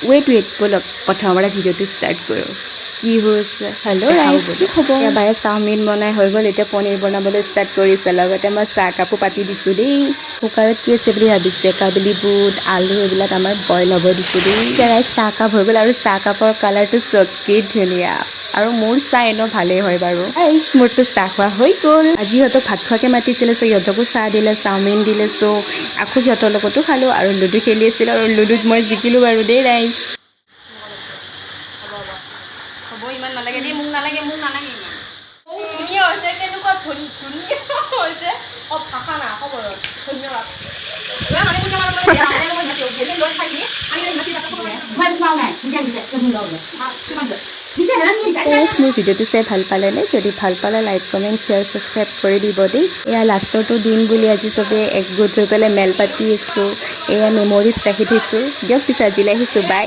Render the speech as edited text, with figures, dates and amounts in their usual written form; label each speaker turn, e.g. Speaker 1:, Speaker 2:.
Speaker 1: weight ব'লক প্ৰথমবাৰ ভিডিঅ'টো ষ্টাৰ্ট কৰোঁ কি হৈছে হেল্ল' ৰাইজ কি খবৰ এবাৰে চাওমিন বনাই হৈ গ'ল এতিয়া পনীৰ বনাবলৈ ষ্টাৰ্ট কৰিছে লগতে মই চাহ কাপো পাতি দিছোঁ দেই কুকাৰত কি আছে বুলি ভাবিছে কাবুলী বুট আলু এইবিলাক আমাৰ বইল হ'ব দিছোঁ দেই এতিয়া ৰাইজ চাহ কাপ হৈ গ'ল আৰু চাহ কাপৰ কালাৰটো চকি ধুনীয়া আৰু মোৰ চাহ এনেও ভালেই হয় বাৰু মোৰতো চাহ খোৱা হৈ গ'ল আজি সিহঁতক ভাত খোৱাকৈ মাতিছিলে চ' সিহঁতকো চাহ দিলে চাওমিন দিলে চ' আকৌ সিহঁতৰ লগতো খালোঁ আৰু লুডু খেলি আছিলোঁ আৰু লুডুত মই জিকিলোঁ বাৰু দেই ৰাইজ
Speaker 2: হ'ব ইমান নালাগে দেই মোক নালাগে ইমান বহুত ধুনীয়া হৈছে কেনেকুৱা ধুনীয়া হৈছে ভাষা না খবৰ ধন্যবাদ
Speaker 1: মোৰ ভিডিঅ'টো চাই ভাল পালেনে যদি ভাল পালে লাইক কমেণ্ট শ্বেয়াৰ ছাবস্ক্ৰাইব কৰি দিব দেই এয়া লাষ্টৰটো দিন বুলি আজি চবেই একগোট হৈ পেলাই মেল পাতি আছোঁ এয়া মেমৰিজ ৰাখি থৈছোঁ দিয়ক পিছে আজিলৈ আহিছোঁ বাই